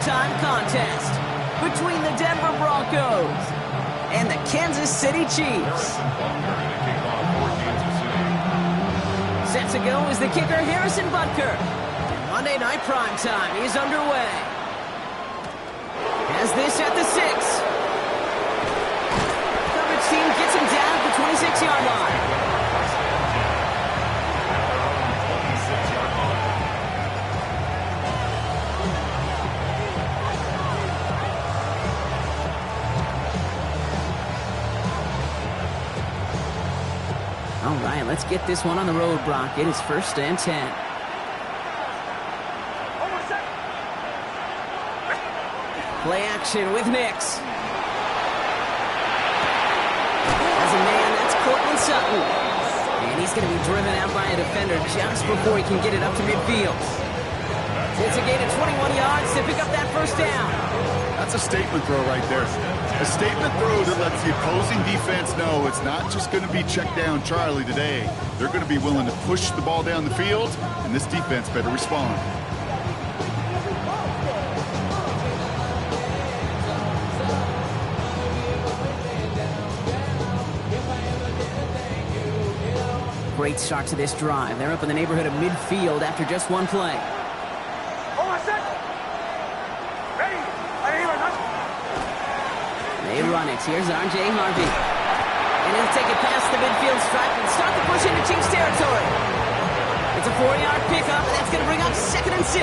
Time contest between the Denver Broncos and the Kansas City Chiefs. Set to go is the kicker Harrison Butker. Monday Night Primetime is underway. Has this at the 6. Coverage team gets him down at the 26-yard line. All right, let's get this one on the road, Brock. It is 1st and 10. Play action with Nix. As a man, that's Courtland Sutton. And he's going to be driven out by a defender just before he can get it up to midfield. It's a gain of 21 yards to pick up that first down. That's a statement throw right there. A statement throw that lets the opposing defense know it's not just going to be check down Charlie today. They're going to be willing to push the ball down the field, and this defense better respond. Great start to this drive. They're up in the neighborhood of midfield after just one play. They run it. Here's R.J. Harvey. And he'll take it past the midfield stripe and start the push into Chiefs territory. It's a 4-yard pickup, and that's going to bring up 2nd and 6.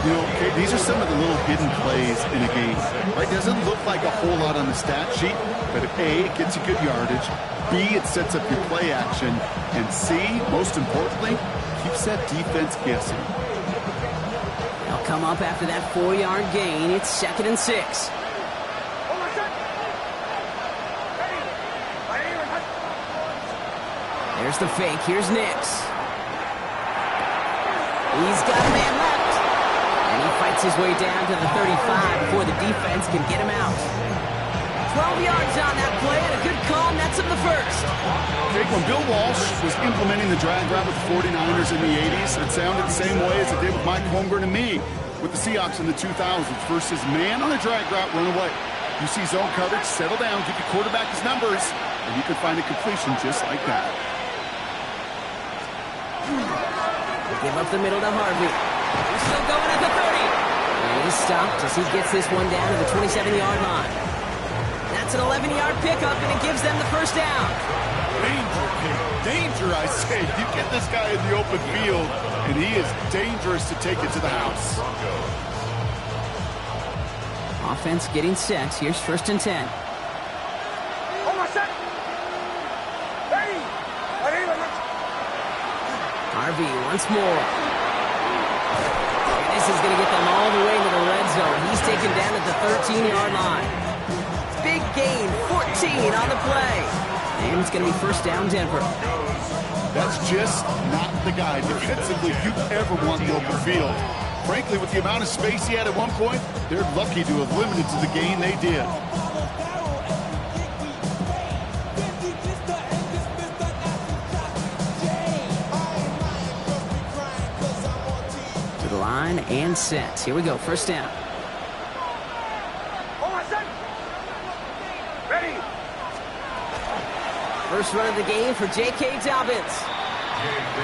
You know, these are some of the little hidden plays in a game. Right? Doesn't look like a whole lot on the stat sheet, but if A, it gets you good yardage, B, it sets up your play action, and C, most importantly, keeps that defense guessing. They'll come up after that 4-yard gain. It's 2nd and 6. There's the fake. Here's Nix. He's got a man left. And he fights his way down to the 35 before the defense can get him out. 12 yards on that play and a good call nets him the first. Okay, when Bill Walsh was implementing the drag route with the 49ers in the 80s, it sounded the same way as it did with Mike Holmgren and me with the Seahawks in the 2000s versus man on a drag route, run away. You see zone coverage, settle down, give your quarterback his numbers, and you can find a completion just like that. Give up the middle to Harvey. He's still going at the 30. And he's stopped as he gets this one down to the 27-yard line. That's an 11-yard pickup, and it gives them the first down. Danger, King. Danger, I say. You get this guy in the open field, and he is dangerous to take it to the house. Offense getting set. Here's 1st and 10. Harvey once more. And this is going to get them all the way into the red zone. He's taken down at the 13-yard line. Big gain, 14 on the play. And it's going to be 1st down Denver. That's just not the guy defensively you ever want in the open field. Frankly, with the amount of space he had at one point, they're lucky to have limited to the gain they did. Line and set. Here we go. 1st down. First run of the game for J.K. Dobbins.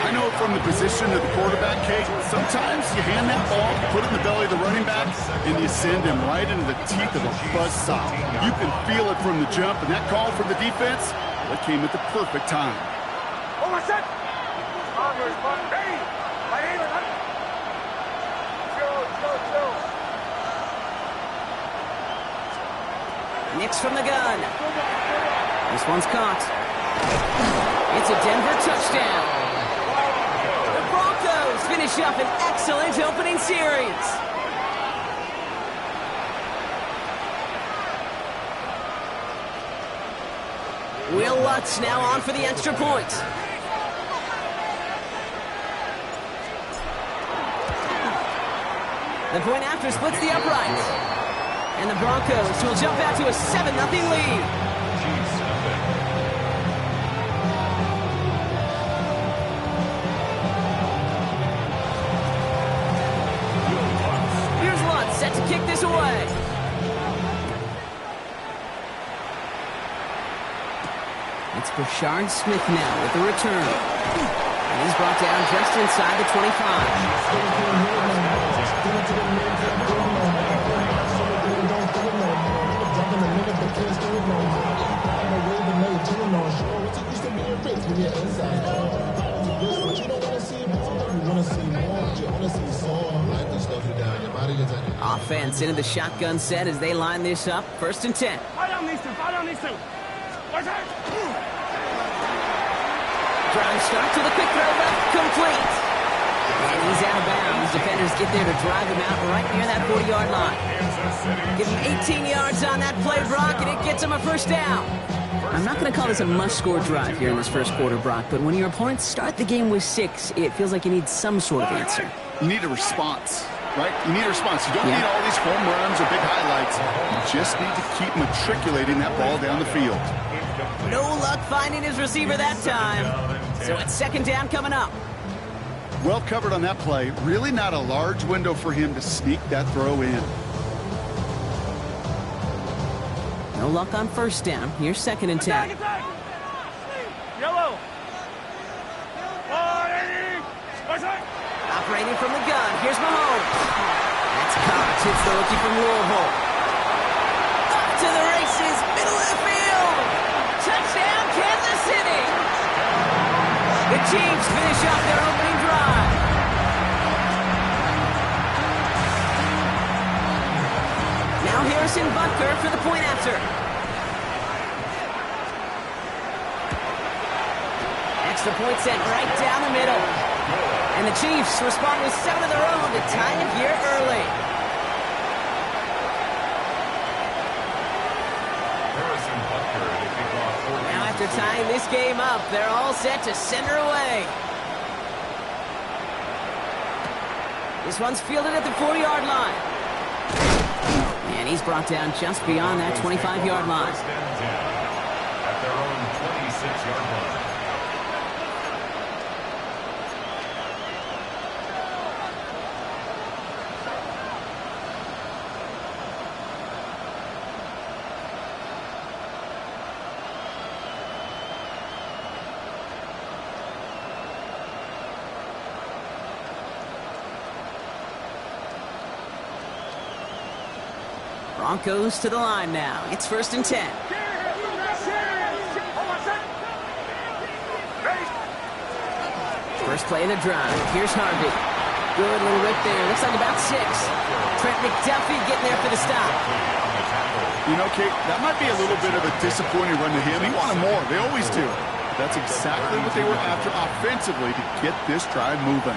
I know from the position of the quarterback, Kate, sometimes you hand that ball, put it in the belly of the running back, and you send him right into the teeth of a buzzsaw. You can feel it from the jump, and that call from the defense, that came at the perfect time. Nix from the gun. This one's caught. It's a Denver touchdown. The Broncos finish up an excellent opening series. Will Lutz now on for the extra point. The point after splits the uprights. And the Broncos will jump out to a 7-0 lead. Here's kick this away. It's Brashard Smith now with the return. And he's brought down just inside the 25. Offense into the shotgun set as they line this up. 1st and 10. Fight on these two. Drive start to the quick throw left, complete. And he's out of bounds. Defenders get there to drive him out right near that 40-yard line. Give him 18 yards on that play, Brock, and it gets him a 1st down. I'm not going to call this a must-score drive here in this 1st quarter, Brock, but when your opponents start the game with 6, it feels like you need some sort of answer. You need a response, right? You need a response. You don't need all these home runs or big highlights. You just need to keep matriculating that ball down the field. No luck finding his receiver that time. So it's 2nd down coming up. Well covered on that play. Really not a large window for him to sneak that throw in. No luck on 1st down. Here's 2nd and 10. Yellow. Operating from the gun. Here's Mahomes. That's caught. Hits the rookie from Louisville. Up to the races. Middle of the field. Touchdown, Kansas City. The Chiefs finish off their opening drive. Now Harrison Butker for the point after. Extra point set right down the middle. And the Chiefs respond with 7 of their own to tie it here early. Now after tying this game up, they're all set to send her away. This one's fielded at the 40-yard line. And he's brought down just beyond that 25-yard line. At their own 26-yard line. Broncos to the line now. It's 1st and 10. First play of the drive. Here's Harvey. Good little rip there. Looks like about 6. Trent McDuffie getting there for the stop. You know, Kate, that might be a little bit of a disappointing run to him. He wanted more. They always do. But that's exactly what they were after offensively to get this drive moving.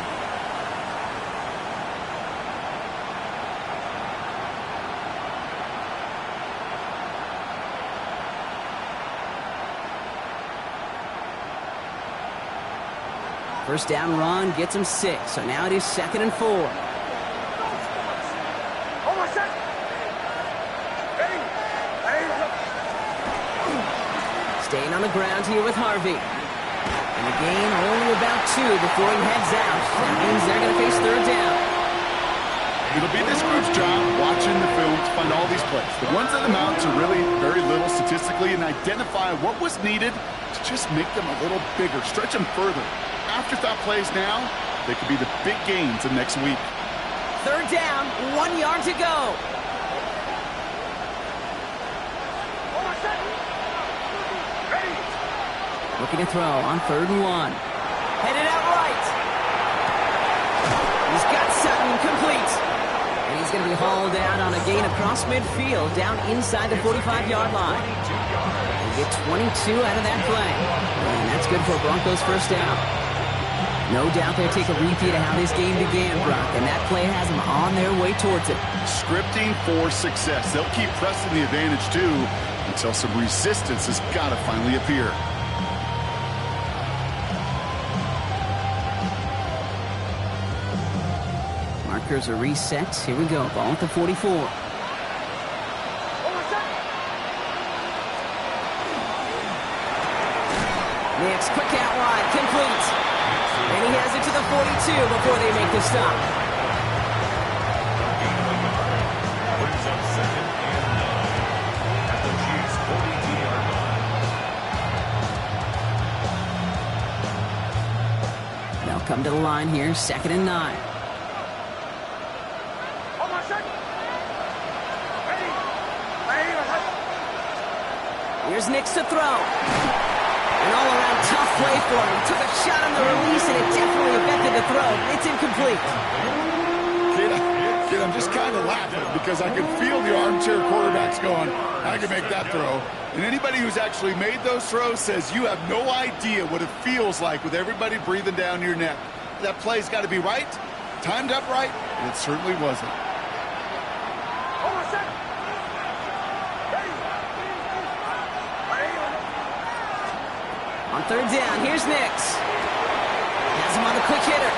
First down run gets him 6. So now it is 2nd and 4. Staying on the ground here with Harvey. And the gain only about 2 before he heads out. That means they're going to face 3rd down. It'll be this group's job watching the film to find all these plays. The ones that amount to really very little statistically and identify what was needed to just make them a little bigger, stretch them further. Afterthought plays now, they could be the big gains of next week. 3rd down, 1 yard to go. Looking to throw on 3rd and 1. Headed out right. He's got Sutton complete. And he's going to be hauled out on a gain across midfield down inside the 45-yard line. They get 22 out of that play. And that's good for Broncos' 1st down. No doubt they'll take a repeat of how this game began, Brock, and that play has them on their way towards it. Scripting for success. They'll keep pressing the advantage, too, until some resistance has got to finally appear. Markers are reset. Here we go. Ball at the 44. Next, quick out wide, complete. And he has it to the 42 before they make the stop. come to the line here, 2nd and 9. Here's Nix to throw. An all-around tough play for him. Took a shot on the release, and it definitely affected the throw. It's incomplete. Kid, I'm just kind of laughing because I can feel the armchair quarterbacks going, I can make that throw. And anybody who's actually made those throws says you have no idea what it feels like with everybody breathing down your neck. That play's got to be right, timed up right, and it certainly wasn't. On 3rd down, here's Nix. Has him on the quick hitter.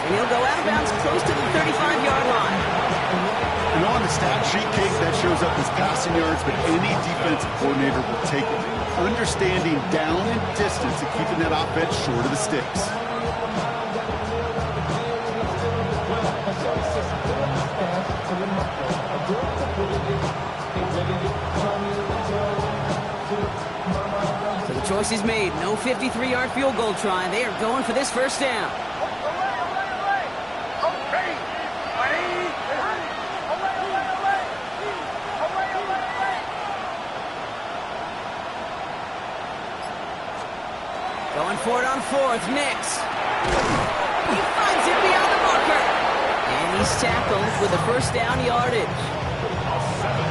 And he'll go out of bounds close to the 35-yard line. You know, on the stat sheet, Kate, that shows up as passing yards, but any defensive coordinator will take it. Understanding down and distance and keeping that offense short of the sticks. So the choice is made. No 53-yard field goal try. They are going for this 1st down. Going for it on 4th, Nix. He finds it beyond the marker. And he's tackled with the 1st down yardage.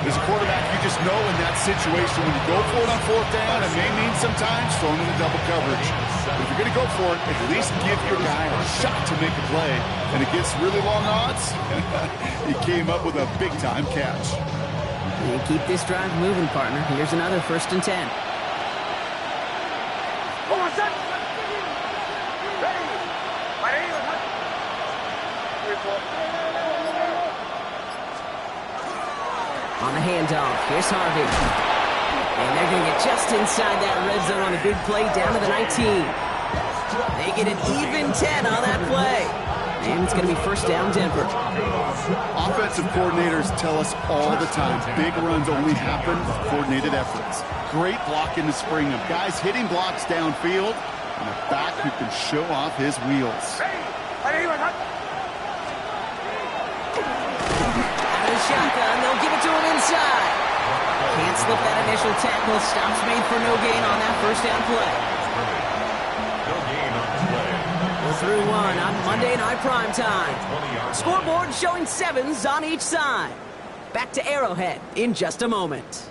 As a quarterback, you just know in that situation when you go for it on 4th down, it may mean sometimes throwing into double coverage. But if you're going to go for it, at least give your guy a shot to make a play. And against really long odds, he came up with a big-time catch. And keep this drive moving, partner. Here's another 1st and 10. On the handoff, here's Harvey. And they're going to get just inside that red zone on a big play down to the 19. They get an even 10 on that play. And it's going to be 1st down Denver. Offensive coordinators tell us all the time, big runs only happen with coordinated efforts. Great block in the spring of guys hitting blocks downfield and a back who can show off his wheels. Shotgun, they'll give it to him inside. Can't slip that initial tackle. Stops made for no gain on that 1st down play. No gain on the play. We're through 1 on Monday Night Prime Time. Scoreboard showing 7s on each side. Back to Arrowhead in just a moment.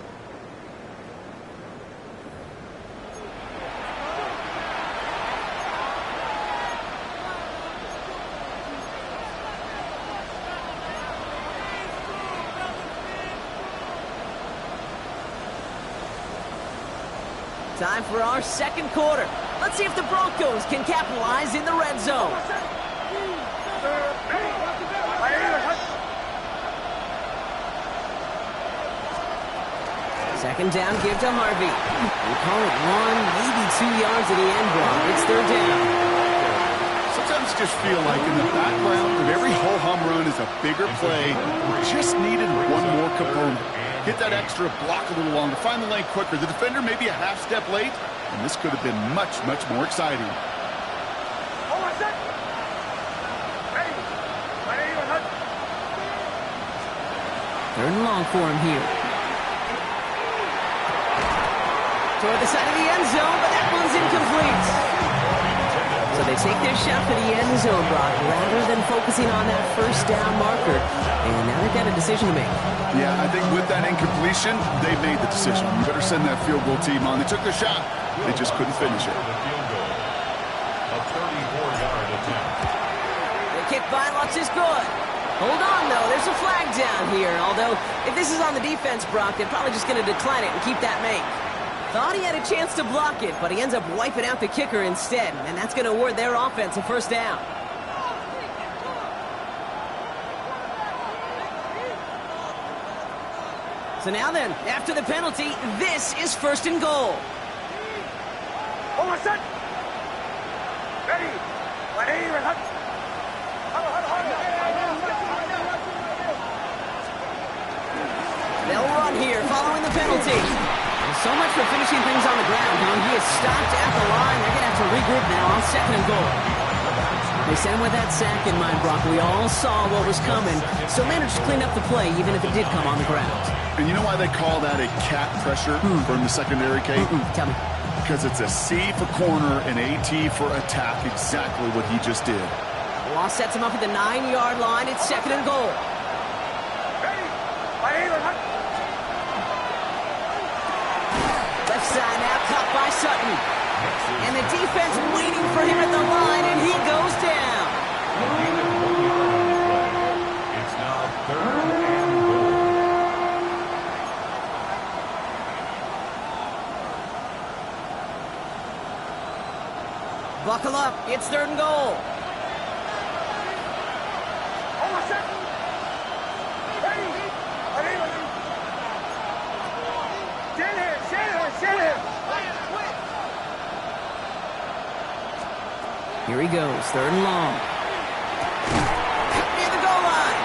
Time for our 2nd quarter. Let's see if the Broncos can capitalize in the red zone. 2nd down, give to Harvey. We call it 1, maybe 2 yards at the end block. It's 3rd down. Sometimes you just feel like in the background of every ho-hum run is a bigger play. Just needed one more component. Get that extra block a little longer. Find the lane quicker. The defender may be a half step late, and this could have been much, much more exciting. 3rd and long for him here. Toward the side of the end zone, but that one's incomplete. So they take their shot for the end zone, Brock, rather than focusing on that 1st down marker. And now they've got a decision to make. Yeah, I think with that incompletion, they made the decision. You better send that field goal team on. They took their shot. They just couldn't finish it. A 34-yard attempt. The kick by Lutz is good. Hold on, though. There's a flag down here. Although, if this is on the defense, Brock, they're probably just going to decline it and keep that make. Thought he had a chance to block it, but he ends up wiping out the kicker instead. And that's going to award their offense a 1st down. So now then, after the penalty, this is 1st and goal. They'll run here following the penalty. So much for finishing things on the ground. He is stopped at the line. They're going to have to regroup now on 2nd and goal. They sent him with that sack in mind, Brock. We all saw what was coming, so managed to clean up the play, even if it did come on the ground. And you know why they call that a cat pressure from the secondary, Kate? Tell me. Because it's a C for corner and a T for attack, exactly what he just did. Loss sets him up at the 9-yard line. It's 2nd and goal. Left side now, caught by Sutton. And the defense waiting for him at the line, and he goes down. It's now 3rd and goal. Buckle up, it's 3rd and goal. Here he goes, 3rd and long. Near the goal line.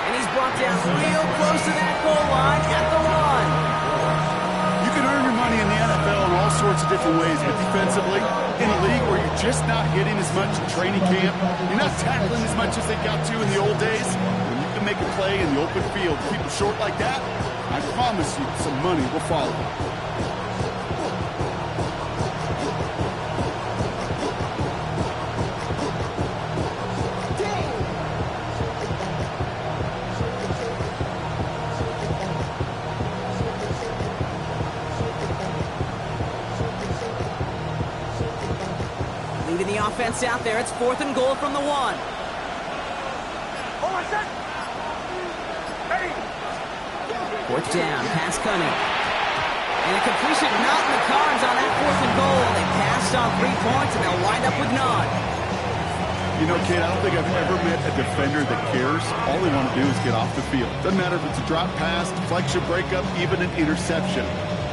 And he's brought down real close to that goal line at the 1. You can earn your money in the NFL in all sorts of different ways, but defensively, in a league where you're just not hitting as much in training camp, you're not tackling as much as they got to in the old days, when you can make a play in the open field, keep it short like that, I promise you some money will follow. Leading the offense out there, it's 4th and goal from the 1. Fourth down, pass coming. And a completion not in the cards on that 4th and goal. They passed on 3 points, and they'll wind up with none. You know, kid, I don't think I've ever met a defender that cares. All they want to do is get off the field. Doesn't matter if it's a drop pass, deflection, breakup, even an interception.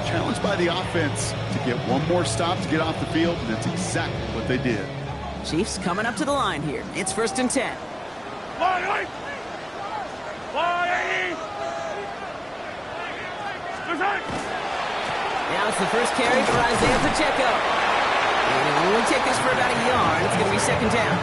Challenged by the offense to get one more stop to get off the field, and that's exactly what they did. Chiefs coming up to the line here. It's 1st and 10. Now it's the first carry for Isaiah Pacheco. And it will only take us for about a yard. It's going to be 2nd down.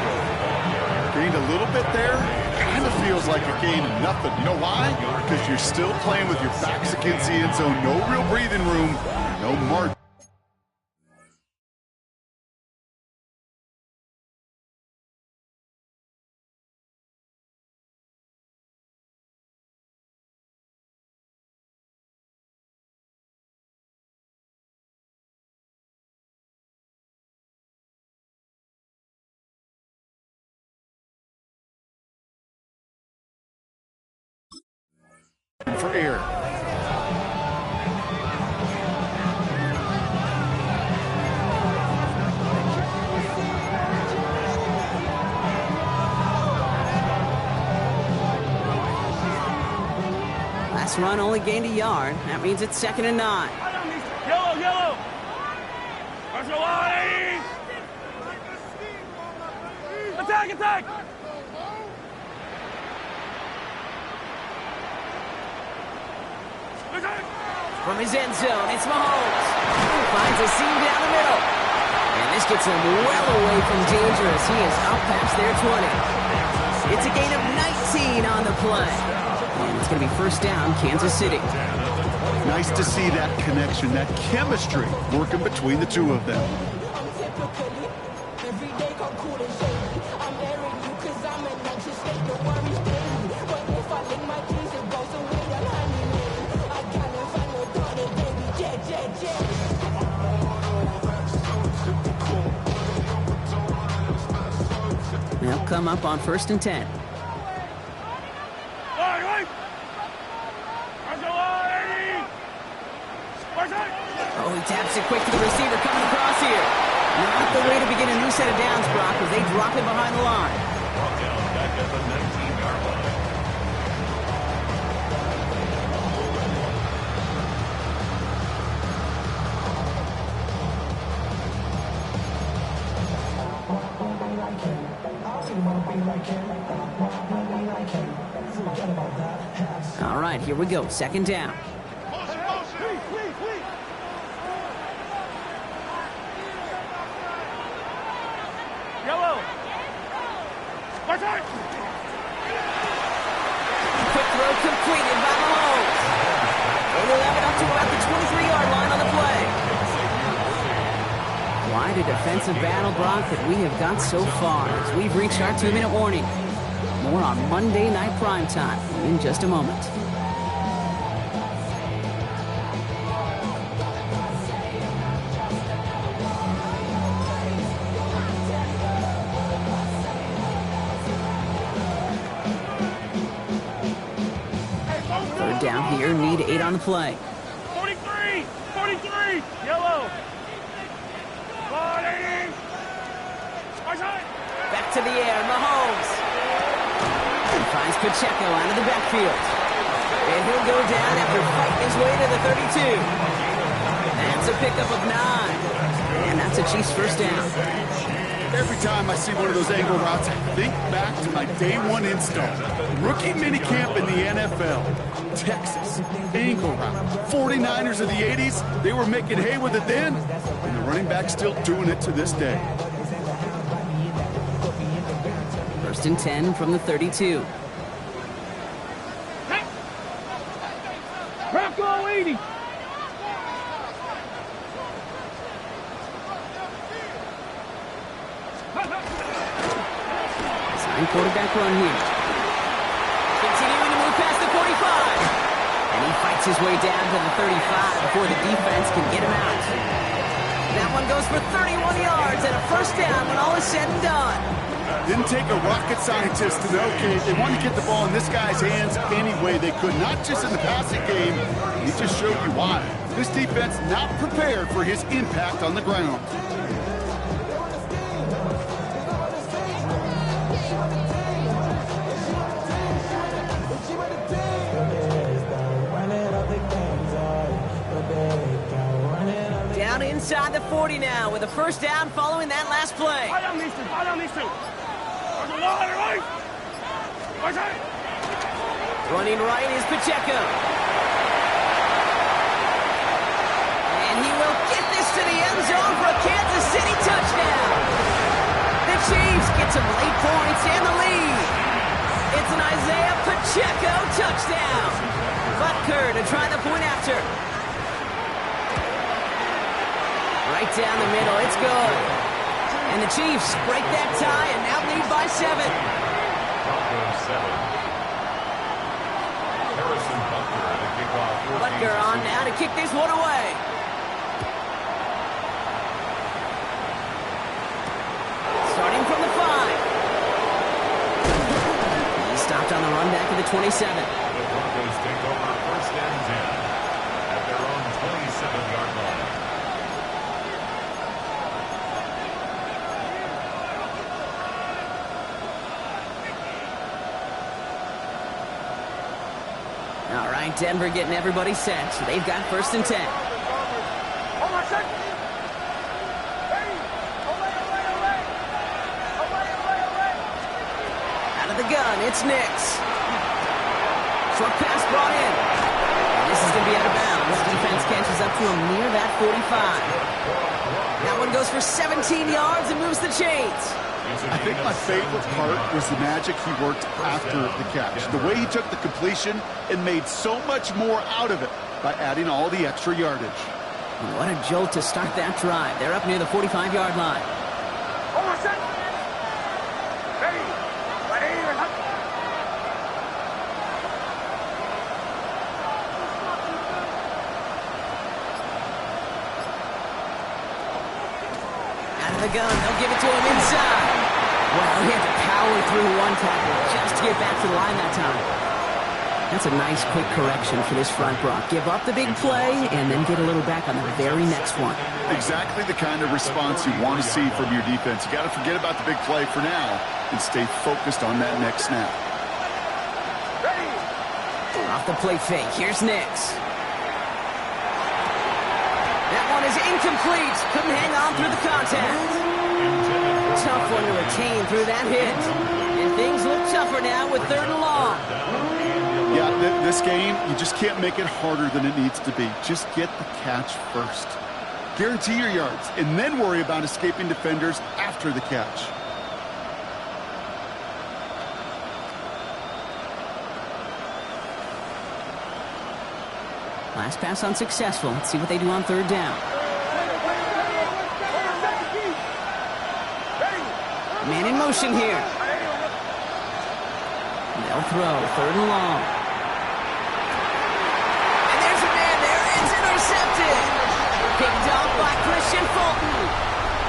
Gained a little bit there. Kind of feels like a gain of nothing. You know why? Because you're still playing with your backs against the end zone. No real breathing room. No margin. For air. Last run only gained a yard. That means it's 2nd and 9. Yellow! Attack! From his end zone, it's Mahomes. Finds a seam down the middle. And this gets him well away from dangerous. He is up past their 20. It's a gain of 19 on the play. And it's going to be 1st down, Kansas City. Nice to see that connection, that chemistry working between the two of them. They'll come up on 1st and 10. Oh, he taps it quick to the receiver coming across here. Not the way to begin a new set of downs, Brock, as they drop him behind the line. Brought down back at the 19-yard line. All right, here we go. 2nd down. completed by Mahomes. They will have it up to about the 23-yard line on the play. Quite a defensive battle, Brock, that we have got so far as we've reached our 2-minute warning. More on Monday Night Primetime in just a moment. Third down here, need 8 on the play. 43! 43! Yellow! Back to the air, Mahomes. And finds Pacheco out of the backfield. And he'll go down after fighting his way to the 32. That's a pickup of 9. And that's a Chiefs first down. Every time I see one of those angle routes, I think back to my day one install. Rookie minicamp in the NFL. Texas, angle route. 49ers of the 80s, they were making hay with it then, and the running back's still doing it to this day. First and 10 from the 32. Rocco 80! Sign quarterback run here. Continuing to move past the 45. And he fights his way down to the 35 before the defense can get him out. That one goes for 31 yards and a first down when all is said and done. Didn't take a rocket scientist to know, Kate. They wanted to get the ball in this guy's hands any way they could, not just in the passing game. He just showed you why. This defense not prepared for his impact on the ground. Down inside the 40 now with a first down following that last play. I don't need to. Running right is Pacheco. And he will get this to the end zone for a Kansas City touchdown. The Chiefs get some late points and the lead. It's an Isaiah Pacheco touchdown. Butker to try the point after. Right down the middle, it's good. And the Chiefs break that tie and now lead by 7. Broncos 7. Harrison Butker to kick off. Butker on now to kick this one away. Starting from the 5. He stopped on the run back to the 27. The Broncos take over first and 10 at their own 27-yard line. All right, Denver getting everybody set. So they've got first and 10. Out of the gun, it's Nix. Short pass brought in. And this is going to be out of bounds. Defense catches up to him near that 45. That one goes for 17 yards and moves the chains. I think my favorite part was the magic he worked after the catch. The way he took the completion and made so much more out of it by adding all the extra yardage. What a jolt to start that drive. They're up near the 45-yard line. Out of the gun, they'll give it to him inside. Well, he had to power through one tackle just to get back to the line that time. That's a nice quick correction for this front, Brock. Give up the big play and then get a little back on the very next one. Exactly the kind of response you want to see from your defense. You got to forget about the big play for now and stay focused on that next snap. Off the play fake, here's Nix. That one is incomplete. Couldn't hang on through the contact. Tough one to retain through that hit. And things look tougher now with 3rd and long. Yeah, this game, you just can't make it harder than it needs to be. Just get the catch first. Guarantee your yards, and then worry about escaping defenders after the catch. Last pass unsuccessful. Let's see what they do on third down. Man in motion here. They'll throw. Third and long. And there's a man there. It's intercepted. Picked up by Christian Fulton.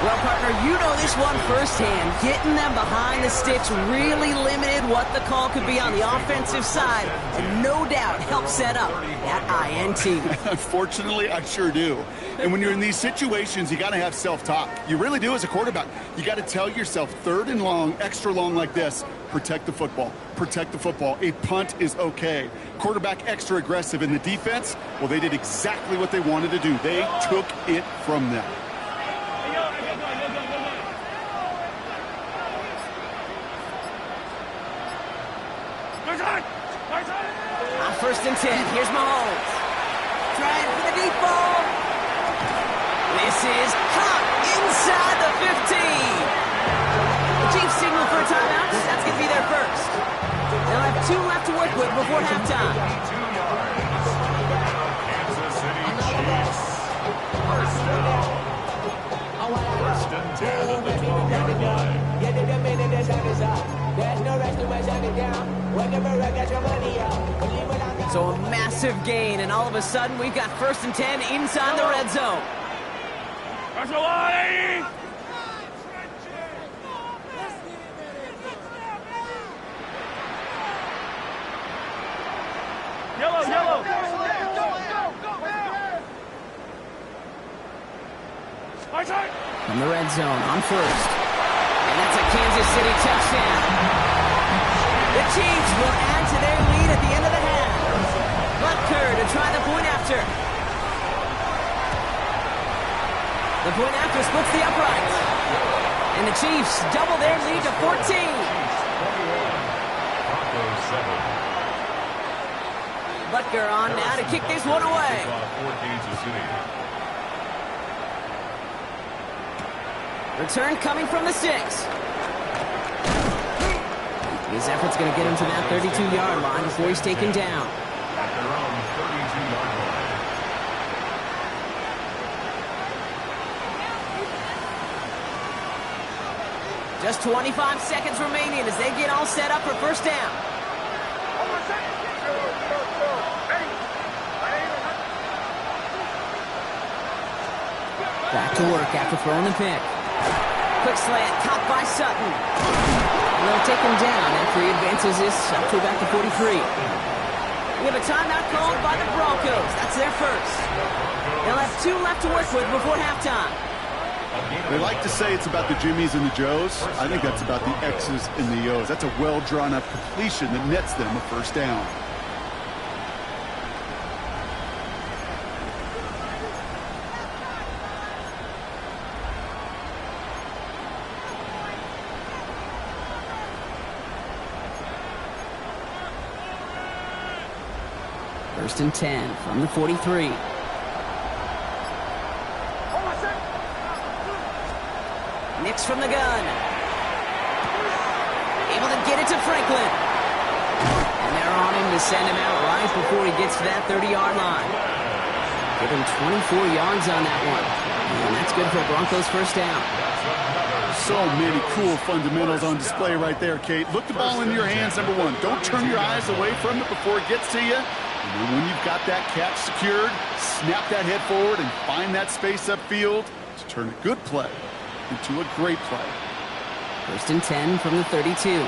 Well, partner, you know this one firsthand. Getting them behind the sticks really limited what the call could be on the offensive side, and no doubt helped set up that INT. Unfortunately, I sure do. And when you're in these situations, you got to have self-talk. You really do as a quarterback. You got to tell yourself, third and long, extra long like this, protect the football. Protect the football. A punt is okay. Quarterback extra aggressive in the defense, well, they did exactly what they wanted to do. They took it from them. First and 10. Here's Mahomes. Trying for the deep ball. This is hot inside the 15. The Chiefs signal for a timeout. That's going to be their first. They'll have 2 left to work with before halftime. Kansas City Chiefs. First down. First and 10 at the 12-yard line. So a massive gain, and all of a sudden we've got first and 10 inside the red zone. That's a lot, 80! Yellow! From the red zone on first. And that's a Kansas City touchdown. The Chiefs will add to their lead at the end of the half. Butker to try the point after. The point after splits the uprights. And the Chiefs double their lead to 14. Butker on now to kick this one away. Return coming from the 6. His effort's going to get him to that 32-yard line before he's taken down. At their own 32-yard line. Just 25 seconds remaining as they get all set up for first down. Back to work after throwing the pick. Quick slant, caught by Sutton. And they'll take him down after he advances this up to about the 43. We have a timeout called by the Broncos. That's their first. They'll have 2 left to work with before halftime. They like to say it's about the Jimmies and the Joes. I think that's about the X's and the O's. That's a well-drawn-up completion that nets them a first down. First and 10 from the 43. Nix from the gun. Able to get it to Franklin. And they're on him to send him out right before he gets to that 30-yard line. Give him 24 yards on that one. And that's good for Broncos first down. So many cool fundamentals on display right there, Kate. Look the ball into your hands, number one. Don't turn your eyes away from it before it gets to you. And then when you've got that catch secured, snap that head forward and find that space upfield to turn a good play into a great play. First and 10 from the 32.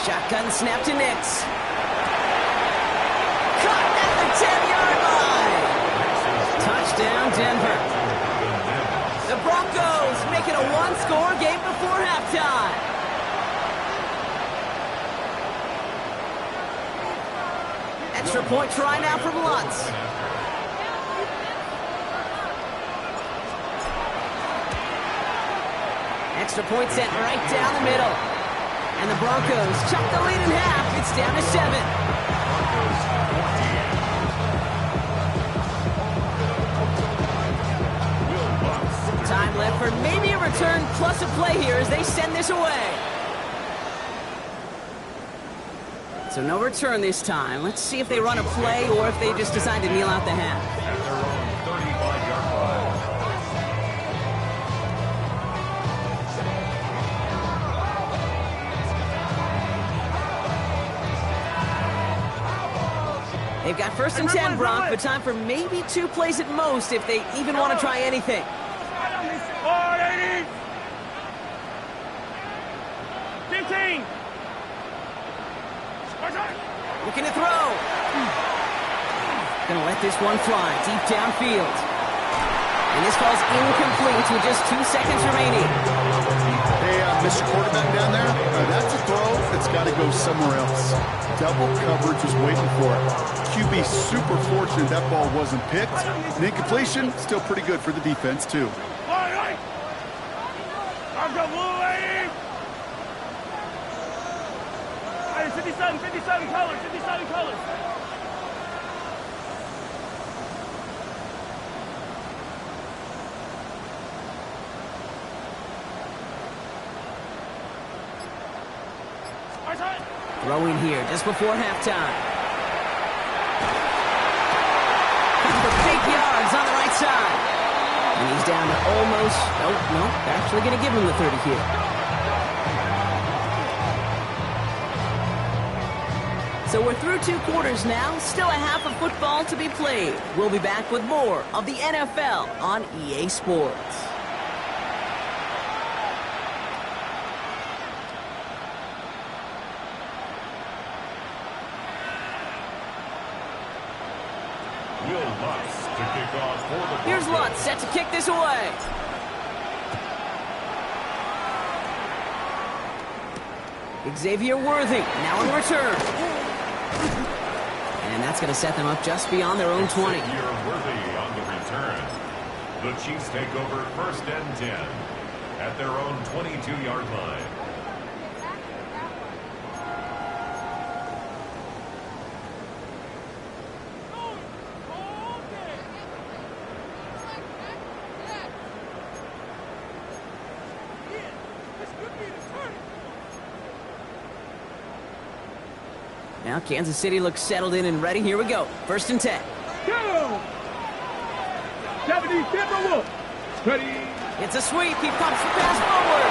Shotgun snap to Nix. Caught at the 10-yard line. Touchdown, Denver. The Broncos make it a one-score game before halftime. Extra point try now from Lutz. Extra point sent right down the middle. And the Broncos chuck the lead in half. It's down to 7. Time left for maybe a return plus a play here as they send this away. So no return this time. Let's see if they run a play or if they just decide to kneel out the half. At their own 35-yard line. They've got 1st and 10, Brock, but time for maybe 2 plays at most if they even want to try anything. 480. 15. Looking to throw. Gonna let this one fly deep downfield. And this ball's incomplete with just 2 seconds remaining. Hey, Mr. Quarterback down there, that's a throw that's got to go somewhere else. Double coverage was waiting for it. QB super fortunate that ball wasn't picked. And incompletion, still pretty good for the defense, too. 57 colors, 57 colors. Throwing here just before halftime. For big yards on the right side. And he's down to almost, no, actually going to give him the 30 here. So we're through 2 quarters now, still a half of football to be played. We'll be back with more of the NFL on EA Sports. Will Lutz to kick off for the Here's Broncos. Lutz set to kick this away. Xavier Worthy now in return. And that's going to set them up just beyond their own 20. Xavier Worthy on the return. The Chiefs take over 1st and 10 at their own 22-yard line. Now Kansas City looks settled in and ready. Here we go. 1st and 10. Go! 70, Timberwolf. Ready. It's a sweep. He pumps the pass forward.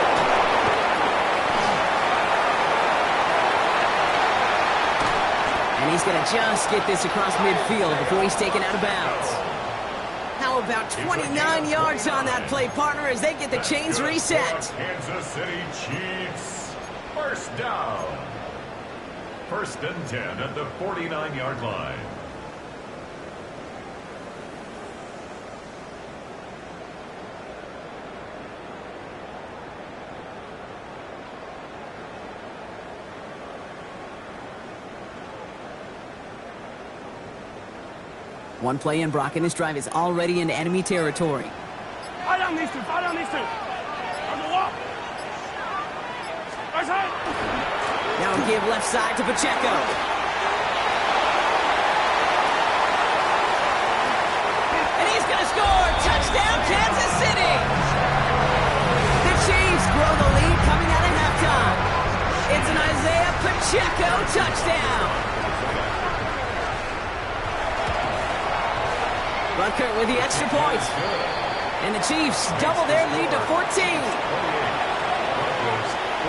And he's going to just get this across midfield before he's taken out of bounds. How about 29 yards on that play, partner, as they get the chains reset? Kansas City Chiefs. 1st down. 1st and 10 at the 49-yard line. One play in, Brock, and his drive is already into enemy territory. Fight on these two. On the wall. Right side. Now give left side to Pacheco. And he's going to score. Touchdown, Kansas City. The Chiefs grow the lead coming out of halftime. It's an Isaiah Pacheco touchdown. Rucker with the extra point. And the Chiefs double their lead to 14.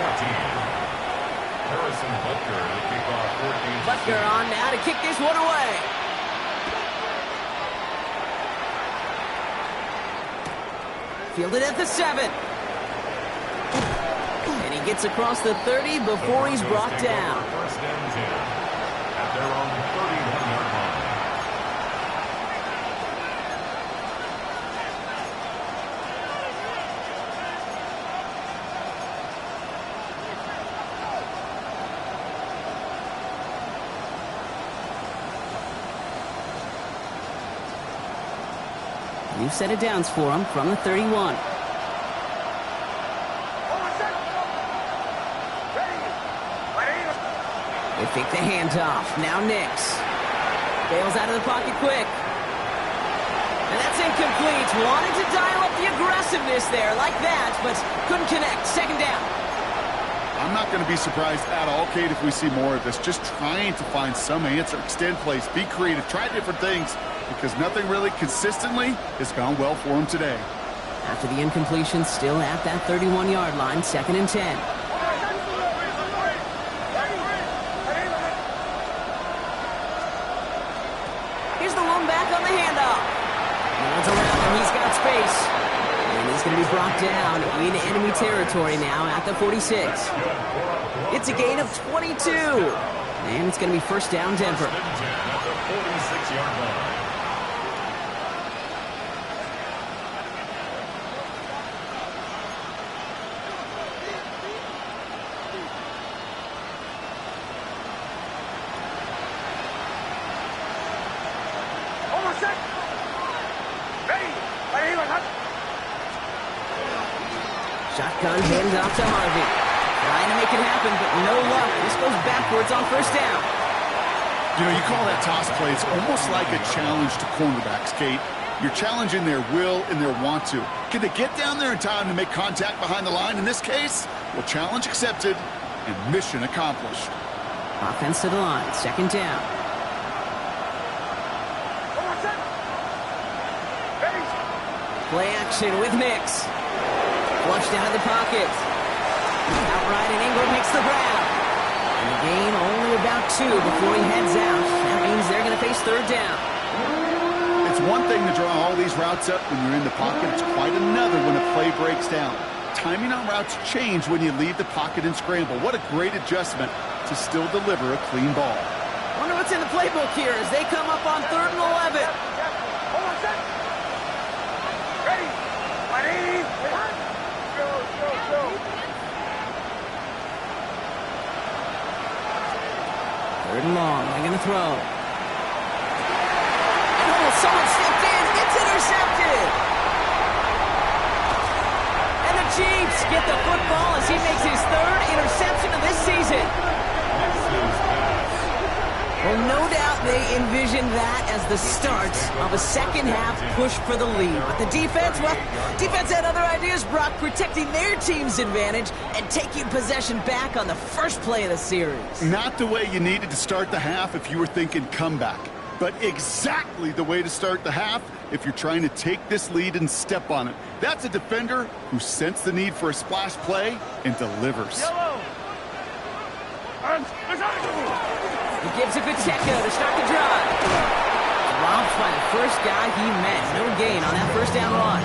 14. Harrison Butker to kick off 14. Butker on now to kick this one away. Fielded at the 7. And he gets across the 30 before he's brought down. 1st and 10 at their own 31-yard line. New set of downs for him from the 31. They fake the handoff. Now Nix. Bails out of the pocket quick. And that's incomplete. Wanted to dial up the aggressiveness. explosiveness there, like that, but couldn't connect. Second down. I'm not going to be surprised at all, Kate, if we see more of this. Just trying to find some answer, extend plays, be creative, try different things, because nothing really consistently has gone well for him today. After the incompletion, still at that 31-yard line, 2nd and 10. Here's the lone back on the handoff. Runs around him, he's got space. And he's going to be brought down in enemy territory now at the 46. It's a gain of 22. And it's going to be first down, Denver. At the 46-yard line. Shotgun hands off to Harvey. Trying to make it happen, but no luck. This goes backwards on first down. You know, you call that toss play. It's almost like a challenge to cornerbacks, Kate. You're challenging their will and their want to. Can they get down there in time to make contact behind the line? In this case, well, challenge accepted and mission accomplished. Offense to the line, 2nd down. Play action with Mix. Flushed out of the pocket. Outright, and Ingram makes the grab. And the gain only about 2 before he heads out. That means they're going to face 3rd down. It's one thing to draw all these routes up when you're in the pocket. It's quite another when a play breaks down. Timing on routes change when you leave the pocket and scramble. What a great adjustment to still deliver a clean ball. Wonder what's in the playbook here as they come up on 3rd and 11. Third and long, they're going to throw. Oh, someone stepped in. It's intercepted. And the Chiefs get the football as he makes his 3rd interception of this season. Well, no doubt they envisioned that as the start of a second-half push for the lead. But the defense, well, defense had other ideas, Brock, protecting their team's advantage and taking possession back on the first play of the series. Not the way you needed to start the half if you were thinking comeback, but exactly the way to start the half if you're trying to take this lead and step on it. That's a defender who sensed the need for a splash play and delivers. He gives it Pacheco to start the drive. Dropped by the first guy he met. No gain on that first down run.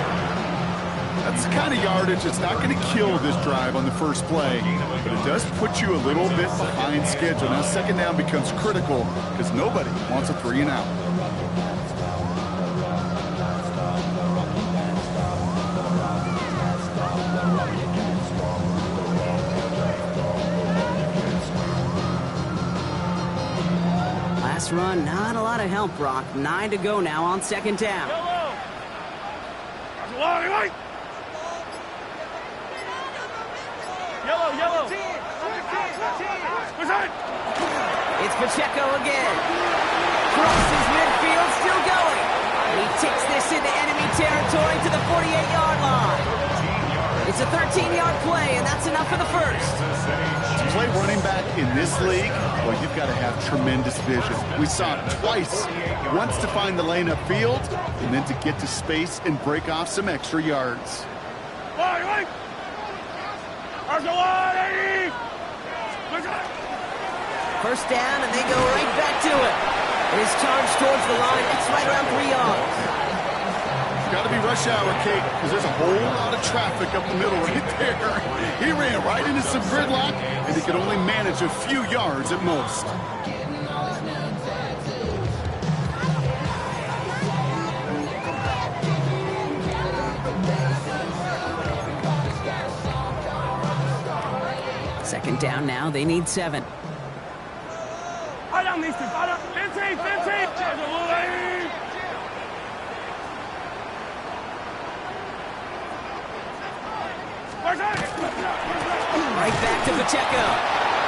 That's the kind of yardage that's not going to kill this drive on the first play, but it does put you a little bit behind schedule. Now 2nd down becomes critical because nobody wants a 3 and out. Last run, not a lot of help, Brock. 9 to go now on 2nd down. Yellow. It's Pacheco again. Crosses midfield, still going. He takes this into enemy territory to the 48-yard line. It's a 13-yard play, and that's enough for the first. To play running back in this league, well, you've got to have tremendous vision. We saw it twice. Once to find the lane upfield, and then to get to space and break off some extra yards. First down, and they go right back to it. It is charged towards the line. It's right around 3 yards. Got to be rush hour, Kate, because there's a whole lot of traffic up the middle right there. He ran right into some gridlock, and he could only manage a few yards at most. Second down now. They need 7. Fall down, Mister. Fall down. Right back to Pacheco.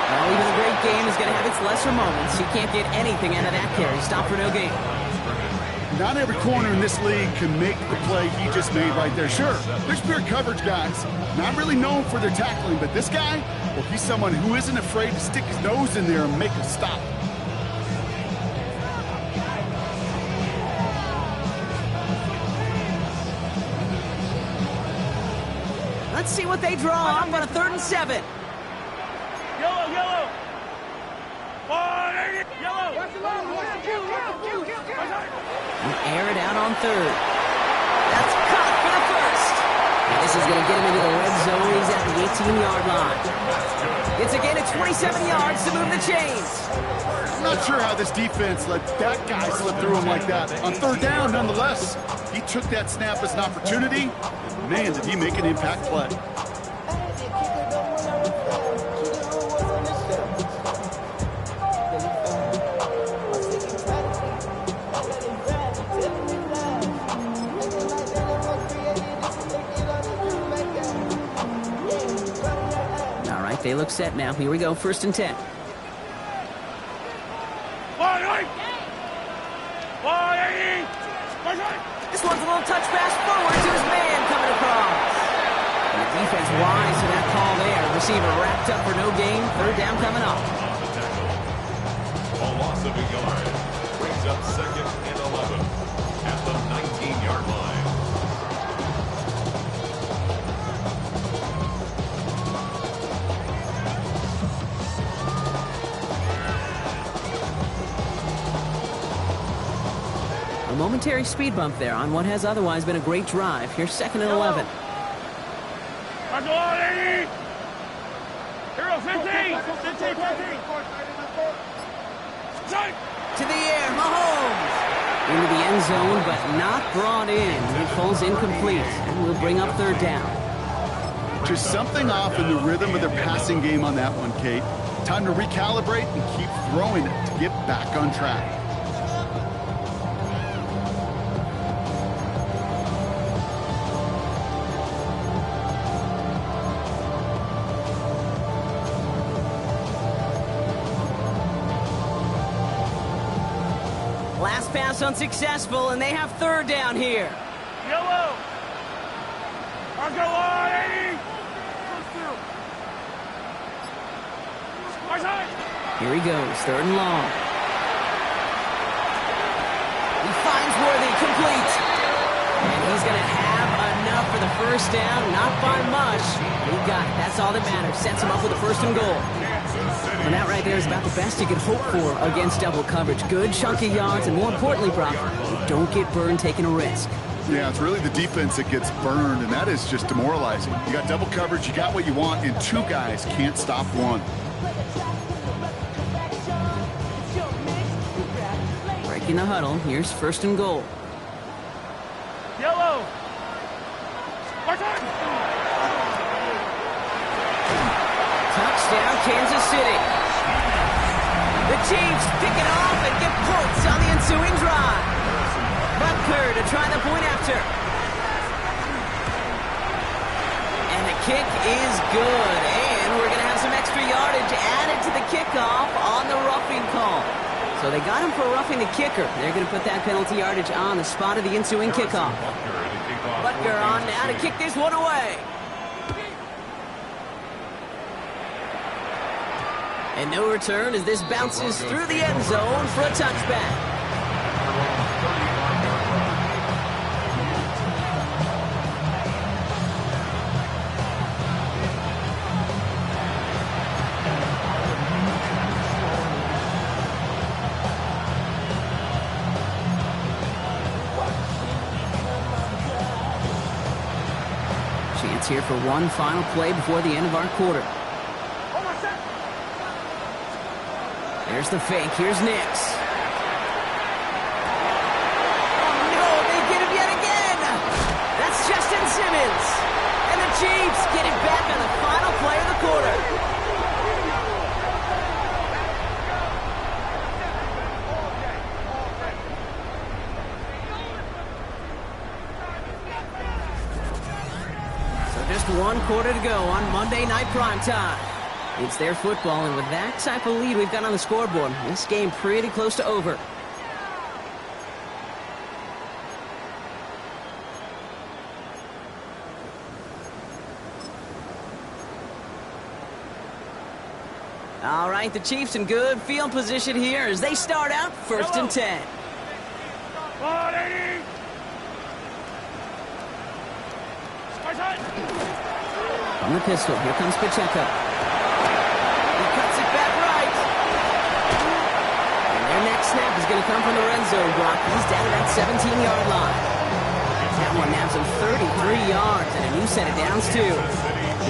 Well, even the great game is going to have its lesser moments. He can't get anything out of that carry. Stop for no gain. Not every corner in this league can make the play he just made right there. Sure, there's pure coverage guys, not really known for their tackling, but this guy, well, he's someone who isn't afraid to stick his nose in there and make a stop. Let's see what they draw up on a 3rd and 7. Yellow, yellow. Yellow. And air it out on 3rd. That's caught for the 1st. And this is going to get him into the red zone. He's at the 18-yard line. It's a gain of 27 yards to move the chains. I'm not sure how this defense let that guy slip through him like that. On 3rd down, nonetheless, he took that snap as an opportunity. And man, did he make an impact play. They look set now. Here we go, 1st and 10. This one's a little touch pass forward to his man coming across. And the defense wise to that call there. Receiver wrapped up for no gain. 3rd down coming up. On the tackle. A loss of a yard. Brings up 2nd and 11 at the 19-yard line. Momentary speed bump there on what has otherwise been a great drive. Here's 2nd and 11. Hero 15. To the air, Mahomes. Into the end zone, but not brought in. It falls incomplete, and will bring up 3rd down. Just something off in the rhythm of their passing game on that one, Kate. Time to recalibrate and keep throwing it to get back on track. Last pass unsuccessful, and they have 3rd down here. Yellow. Here he goes, 3rd and long. He finds Worthy, complete. And he's going to have enough for the 1st down, not by much. He got it, that's all that matters. Sets him up with a 1st and goal. And that right there is about the best you could hope for against double coverage. Good chunky yards, and more importantly, Brock, don't get burned taking a risk. Yeah, it's really the defense that gets burned, and that is just demoralizing. You got double coverage, you got what you want, and 2 guys can't stop one. Breaking the huddle, here's 1st and goal. Yellow. Touchdown, Kansas City. The Chiefs pick it off and get points on the ensuing drive. Butker to try the point after. And the kick is good. And we're going to have some extra yardage added to the kickoff on the roughing call. So they got him for roughing the kicker. They're going to put that penalty yardage on the spot of the ensuing kickoff. Butker on now to kick this one away. And no return as this bounces through the end zone for a touchback. Chance here for one final play before the end of our quarter. There's the fake. Here's Nix. Oh, no, they get him yet again. That's Justin Simmons. And the Chiefs get him back on the final play of the quarter. So just one quarter to go on Monday Night Primetime. It's their football, and with that type of lead we've got on the scoreboard, this game pretty close to over. All right, the Chiefs in good field position here as they start out 1st and 10. 180. From the pistol, here comes Pacheco. He cuts it back right. And their next snap is going to come from the red zone block. He's down to that 17-yard line. That one nabs him 33 yards and a new set of downs, too.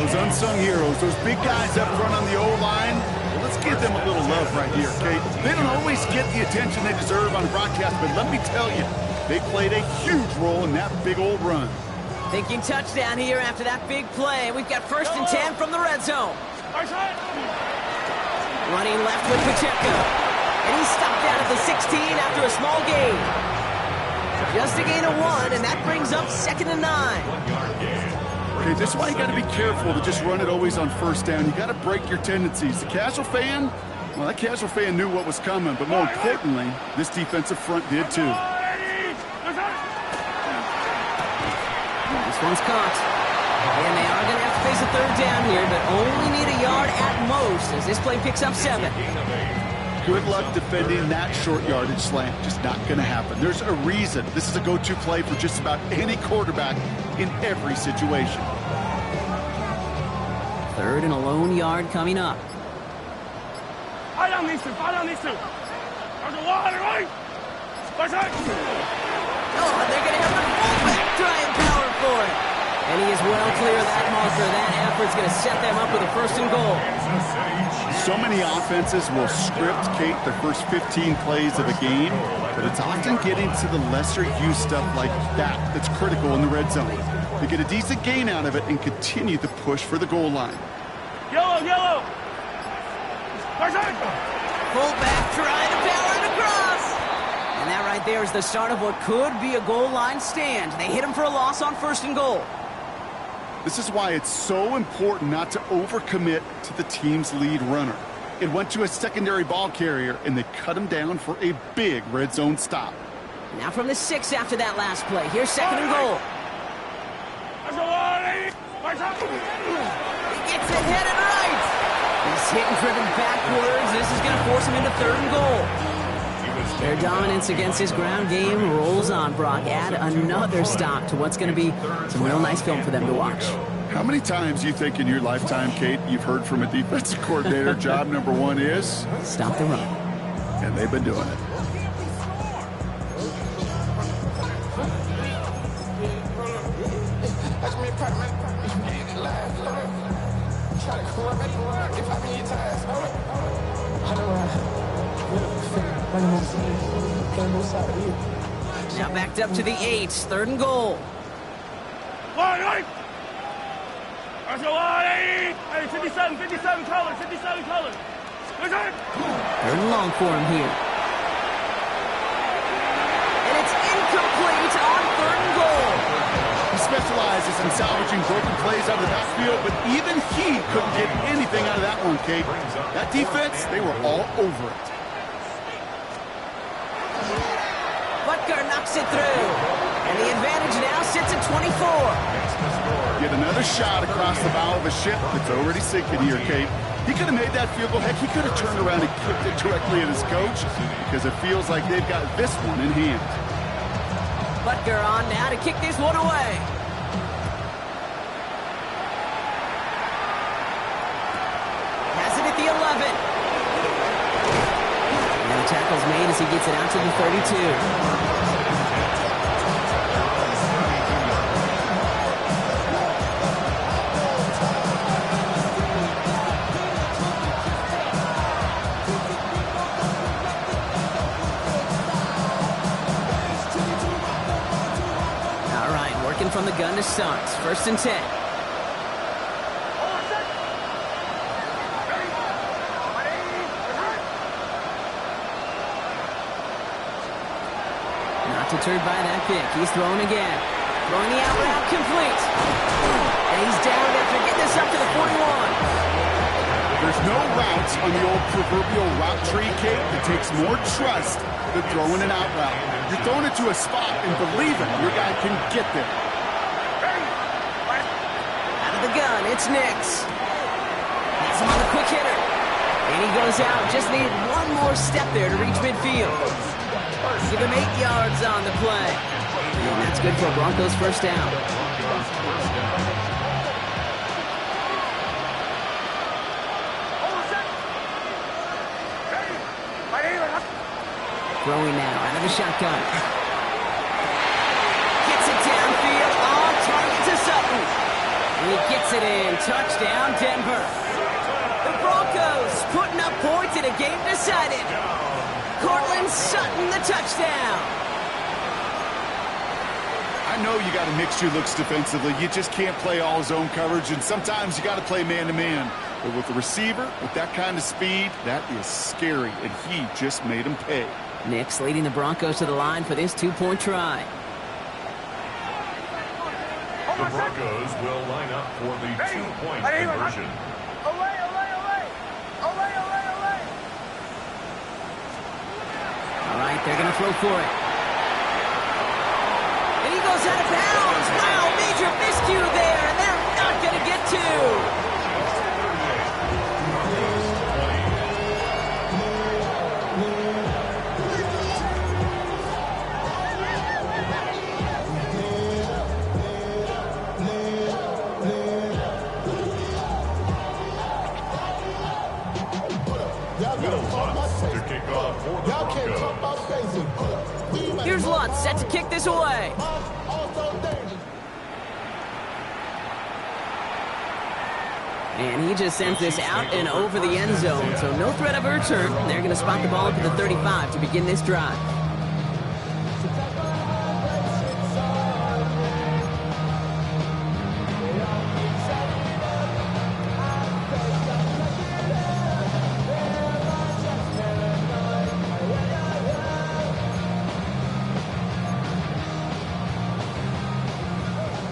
Those unsung heroes, those big guys up front on the O-line, well, let's give them a little love right here, okay? They don't always get the attention they deserve on broadcast, but let me tell you, they played a huge role in that big old run. Thinking touchdown here after that big play. We've got 1st and 10 from the red zone. Running left with Pacheco. And he's stopped out at the 16 after a small gain. Just a gain of 1, and that brings up 2nd and 9. Okay, this is why you got to be careful to just run it always on 1st down. You got to break your tendencies. The casual fan, well, that casual fan knew what was coming, but more importantly, this defensive front did too. This one's caught. And they are going to have to face a 3rd down here, but only need a yard at most as this play picks up 7. Good luck defending that short yardage slant. Just not going to happen. There's a reason. This is a go-to play for just about any quarterback in every situation. 3rd and a lone yard coming up. Fight on these two. There's a water, right? Oh, they're going to have the fullback try and power for it. And he is well clear of that marker. That effort's going to set them up with a 1st and goal. So many offenses will script, Kate, the first 15 plays of a game, but it's often getting to the lesser-used stuff like that that's critical in the red zone. They get a decent gain out of it and continue the push for the goal line. Yellow. Fullback trying to power it across. And that right there is the start of what could be a goal line stand. They hit him for a loss on 1st and goal. This is why it's so important not to overcommit to the team's lead runner. It went to a secondary ball carrier, and they cut him down for a big red zone stop. Now from the 6 after that last play. Here's 2nd and goal. He gets it headed right. He's hit and driven backwards. This is going to force him into 3rd and goal. Their dominance against his ground game rolls on, Brock. Add another stop to what's going to be some real nice film for them to watch. How many times do you think in your lifetime, Kate, you've heard from a defensive coordinator, job number 1 is? Stop the run. And they've been doing it. Now backed up to the 8, 3rd and goal. 57 colors. 3rd and long for him here. And it's incomplete on 3rd and goal. He specializes in salvaging broken plays out of the backfield, but even he couldn't get anything out of that one, Kate. That defense, they were all over it. Butker knocks it through. And the advantage now sits at 24. Get another shot across the bow of a ship that's already sinking here, Kate. He could have made that field goal. Heck, he could have turned around and kicked it directly at his coach because it feels like they've got this one in hand. Butker on now to kick this one away. Has it at the 11. And the tackle's made as he gets it out to the 32. From the gun to start. 1st and 10. Not deterred by that pick. He's throwing again. Throwing the out route complete. And he's down after getting this up to the 41. There's no routes on the old proverbial route tree, Kate, that takes more trust than throwing an out route. You're throwing it to a spot and believing your guy can get there. The gun, it's Nix. Has him on the quick hitter. And he goes out. Just needed one more step there to reach midfield. Give him 8 yards on the play. And that's good for Broncos first down. Throwing now out of the shotgun. Gets it downfield, on target to Sutton. And he gets it in. Touchdown, Denver. The Broncos putting up points in a game decided. Cortland Sutton, the touchdown. I know you got to mix your looks defensively. You just can't play all zone coverage, and sometimes you got to play man-to-man. But with the receiver, with that kind of speed, that is scary, and he just made him pay. Nix leading the Broncos to the line for this 2-point try. The Broncos will line up for the 2-point conversion. All right, they're going to throw for it. And he goes out of bounds. Wow, major miscue there, and they're not going to get to. Here's Lutz set to kick this away. And he just sends this out and over the end zone, so no threat of a return. They're going to spot the ball up at the 35 to begin this drive.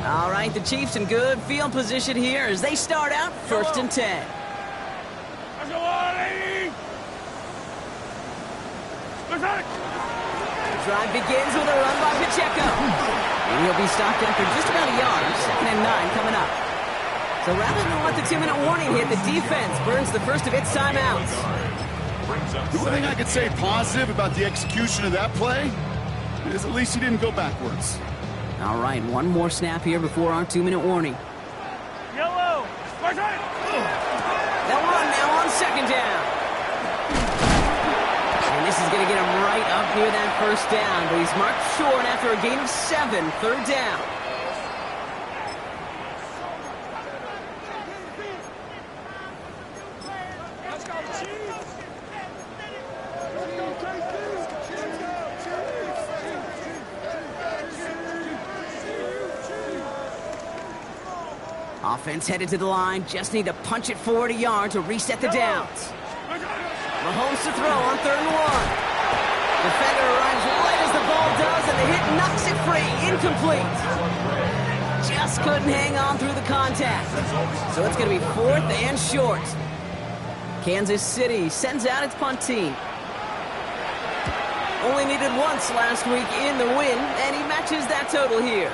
All right, the Chiefs in good field position here as they start out 1st and 10. The drive begins with a run by Pacheco. And he'll be stopped after just about a yard. 2nd and 9 coming up. So rather than let the 2-minute warning hit, the defense burns the first of its timeouts. The only thing I could say positive about the execution of that play is at least he didn't go backwards. All right, one more snap here before our 2-minute warning. Yellow. They'll run now on 2nd down. And this is going to get him right up near that 1st down, but he's marked short after a gain of 7, 3rd down. Offense headed to the line. Just need to punch it forward a yard to reset the downs. Mahomes to throw on 3rd and 1. Defender arrives right as the ball does, and the hit knocks it free. Incomplete. Just couldn't hang on through the contact. So it's going to be 4th and short. Kansas City sends out its punt team. Only needed once last week in the win, and he matches that total here.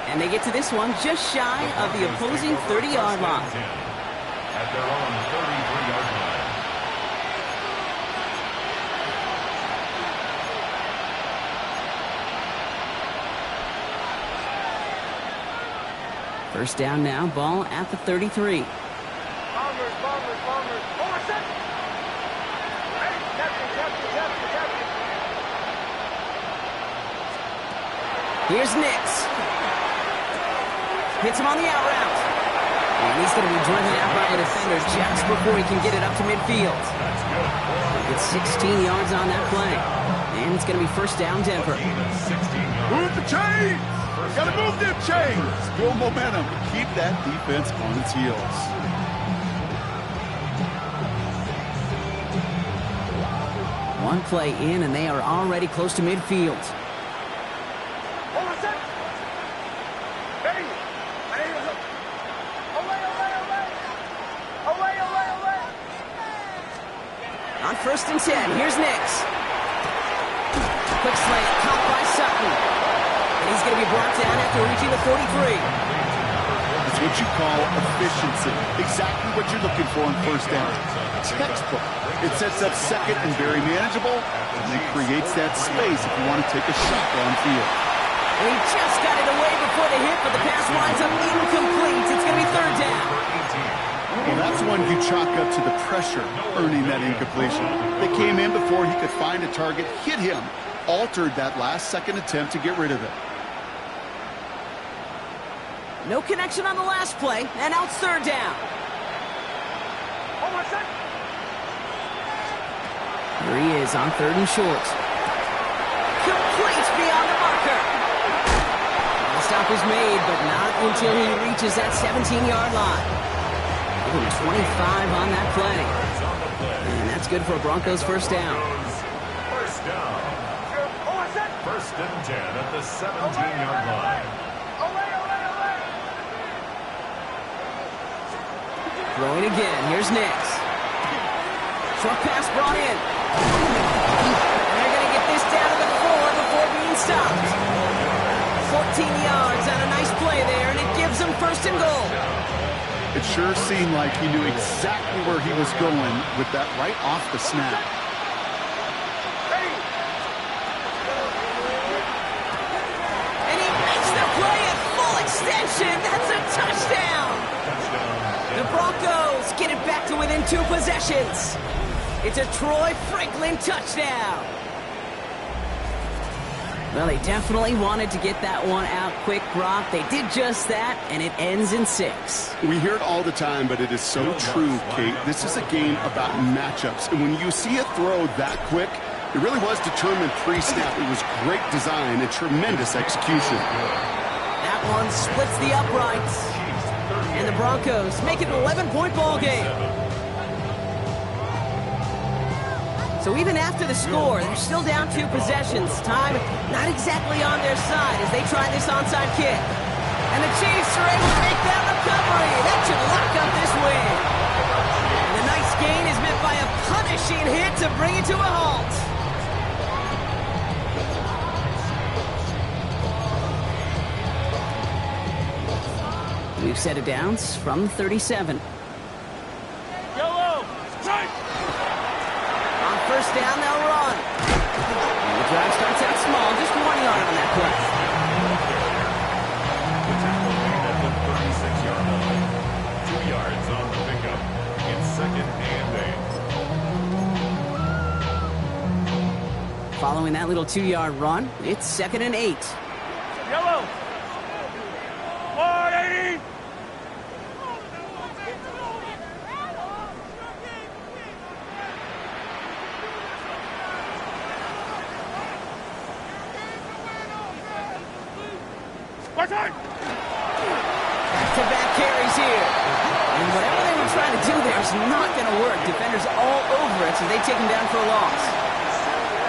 And they get to this one just shy of the opposing 30-yard line. At their own 33-yard line. First down now, ball at the 33. Bombers. Hold on, set. Hey, captain. Here's Nix. Hits him on the out route. And he's going to be driven out by the defender just before he can get it up to midfield. He gets 16 yards on that play. And it's going to be 1st down, Denver. Move the chains! Got to move them chains! Build momentum. Keep that defense on its heels. One play in, and they are already close to midfield. Hold on, set. Hey. Away. On 1st and 10, here's Nix. Quick slant, caught by Sutton. And he's going to be brought down after reaching the 43. It's what you call efficiency. Exactly what you're looking for in 1st down. textbook. It sets up second and very manageable, and then creates that space if you want to take a shot downfield. And he just got it away before the hit, but the pass winds up incomplete. It's going to be third down. Well, that's one you chalk up to the pressure earning that incompletion. They came in before he could find a target, hit him, altered that last-second attempt to get rid of it. No connection on the last play, and now it's third down. Here he is on third and short. Complete beyond the marker. The stop is made, but not until he reaches that 17-yard line. Give him 25 on that play. And that's good for a Broncos first down. First down. First and 10 at the 17-yard line. Throwing again. Here's Nix. Short pass brought in. And they're going to get this down to the 4 before being stopped. 14 yards on a nice play there, and it gives them first and goal. It sure seemed like he knew exactly where he was going with that right off the snap. And he makes the play at full extension. That's a touchdown. The Broncos get it back to within 2 possessions. It's a Troy Franklin touchdown. Well, they definitely wanted to get that one out quick, Brock. They did just that, and it ends in 6. We hear it all the time, but it is so true, Kate. This is a game about matchups. And when you see a throw that quick, it really was determined pre-snap. It was great design and tremendous execution. That one splits the uprights. And the Broncos make it an 11-point ball game. So even after the score, they're still down 2 possessions. Time not exactly on their side as they try this onside kick. And the Chiefs are able to make that recovery. That should lock up this win. And the nice gain is met by a punishing hit to bring it to a halt. We've set it downs from 37. Yellow, strike! On first down, they'll run. And the drive starts out small, just 1 yard on that play. At the 36-yard line. 2 yards on the pickup. It's second and 8. Following that little 2-yard run, it's second and 8. Yellow! 180! Back-to-back carries here. And whatever they were trying to do there is not going to work. Defenders all over it, so they take him down for a loss.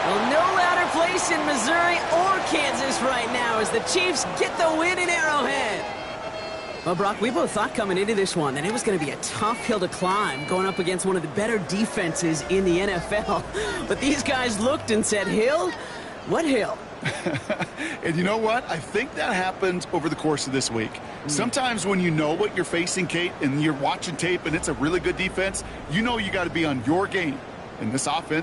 Well, no louder place in Missouri or Kansas right now as the Chiefs get the win in Arrowhead. Well, Brock, we both thought coming into this one that it was going to be a tough hill to climb going up against one of the better defenses in the NFL. But these guys looked and said, Hill? What hill? And you know what? I think that happened over the course of this week. Sometimes when you know what you're facing, Kate, and you're watching tape and it's a really good defense, you know you got to be on your game. And this offense